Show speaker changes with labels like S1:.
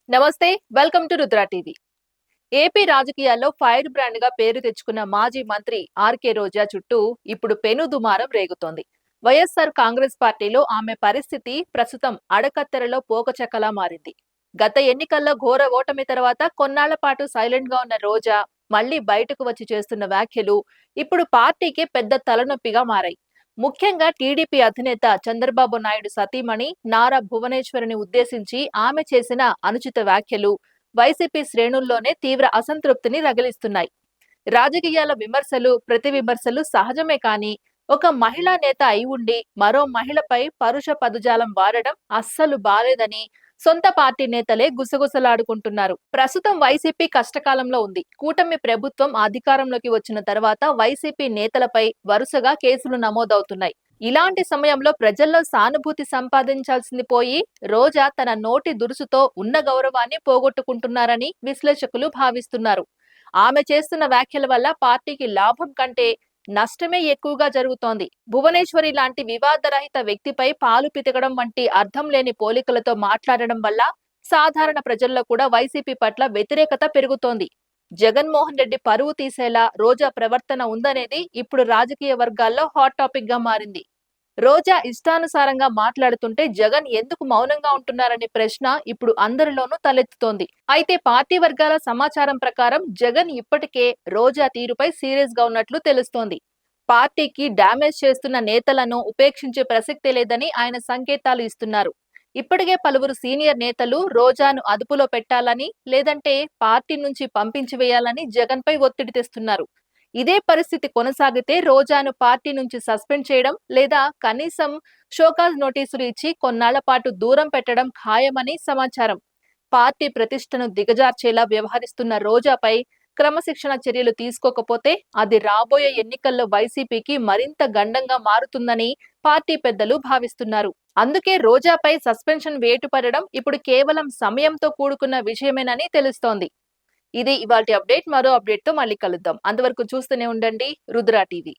S1: నమస్తే. Welcome to Rudra TV. AP రాజకీయాల్లో fire brand గా పేరు తెచ్చుకున్న మాజీ మంత్రి ఆర్కే రోజా చుట్టూ ఇప్పుడు పెను దుమారం రేగుతోంది. వైఎస్ఆర్ కాంగ్రెస్ పార్టీలో ఆమె పరిస్థితి ప్రస్తుతం అడకత్తెరలో పోకచెక్కలా మారింది. గత ఎన్నికల్లో ఘోర ఓటమి తర్వాత కొన్నాళ్ల పాటు సైలెంట్ గా ఉన్న రోజా మళ్లీ బయటకు వచ్చి చేస్తున్న వ్యాఖ్యలు ఇప్పుడు పార్టీకి పెద్ద తలనొప్పిగా మారాయి. ముఖ్యంగా టీడీపీ అధినేత చంద్రబాబు నాయుడు సతీమణి నారా భువనేశ్వరిని ఉద్దేశించి ఆమె చేసిన అనుచిత వ్యాఖ్యలు వైసీపీ శ్రేణుల్లోనే తీవ్ర అసంతృప్తిని రగిలిస్తున్నాయి. రాజకీయాల విమర్శలు, ప్రతి విమర్శలు సహజమే కానీ ఒక మహిళా నేత అయి ఉండి మరో మహిళపై పరుష పదజాలం వాడడం అస్సలు బాలేదని సొంత పార్టీ నేతలే గుసగుసలాడుకుంటున్నారు. ప్రస్తుతం వైసీపీ కష్టకాలంలో ఉంది. కూటమి ప్రభుత్వం అధికారంలోకి వచ్చిన తర్వాత వైసీపీ నేతలపై వరుసగా కేసులు నమోదవుతున్నాయి. ఇలాంటి సమయంలో ప్రజల్లో సానుభూతి సంపాదించాల్సింది పోయి రోజా తన నోటి దురుసుతో ఉన్న గౌరవాన్ని పోగొట్టుకుంటున్నారని విశ్లేషకులు భావిస్తున్నారు. ఆమె చేస్తున్న వ్యాఖ్యల వల్ల పార్టీకి లాభం కంటే నష్టమే ఎక్కువగా జరుగుతోంది. భువనేశ్వరి లాంటి వివాదరహిత వ్యక్తిపై పాలు పితకడం వంటి అర్థం లేని పోలికలతో మాట్లాడడం వల్ల సాధారణ ప్రజల్లో కూడా వైసీపీ పట్ల వ్యతిరేకత పెరుగుతోంది. జగన్మోహన్ రెడ్డి పరువు తీసేలా రోజా ప్రవర్తన ఉందనేది ఇప్పుడు రాజకీయ వర్గాల్లో హాట్ టాపిక్ గా మారింది. రోజా ఇష్టానుసారంగా మాట్లాడుతుంటే జగన్ ఎందుకు మౌనంగా ఉంటున్నారనే ప్రశ్న ఇప్పుడు అందరిలోనూ తలెత్తుతోంది. అయితే పార్టీ వర్గాల సమాచారం ప్రకారం జగన్ ఇప్పటికే రోజా తీరుపై సీరియస్ గా ఉన్నట్లు తెలుస్తోంది. పార్టీకి డ్యామేజ్ చేస్తున్న నేతలను ఉపేక్షించే ప్రసక్తే లేదని ఆయన సంకేతాలు ఇస్తున్నారు. ఇప్పటికే పలువురు సీనియర్ నేతలు రోజాను అదుపులో పెట్టాలని లేదంటే పార్టీ నుంచి పంపించి వేయాలని జగన్ పై ఒత్తిడి తెస్తున్నారు. ఇదే పరిస్థితి కొనసాగితే రోజాను పార్టీ నుంచి సస్పెండ్ చేయడం లేదా కనీసం షోకాజ్ నోటీసులు ఇచ్చి కొన్నాళ్ల పాటు దూరం పెట్టడం ఖాయమని సమాచారం. పార్టీ ప్రతిష్టను దిగజార్చేలా వ్యవహరిస్తున్న రోజాపై క్రమశిక్షణ చర్యలు తీసుకోకపోతే అది రాబోయే ఎన్నికల్లో వైసీపీకి మరింత గండంగా మారుతుందని పార్టీ పెద్దలు భావిస్తున్నారు. అందుకే రోజాపై సస్పెన్షన్ వేటు పడడం ఇప్పుడు కేవలం సమయంతో కూడుకున్న విషయమేనని తెలుస్తోంది. ఇది ఇవాల్టి అప్డేట్. మరో అప్డేట్ తో మళ్ళీ కలుద్దాం. అంతవరకు చూస్తూనే ఉండండి రుద్ర టీవీ.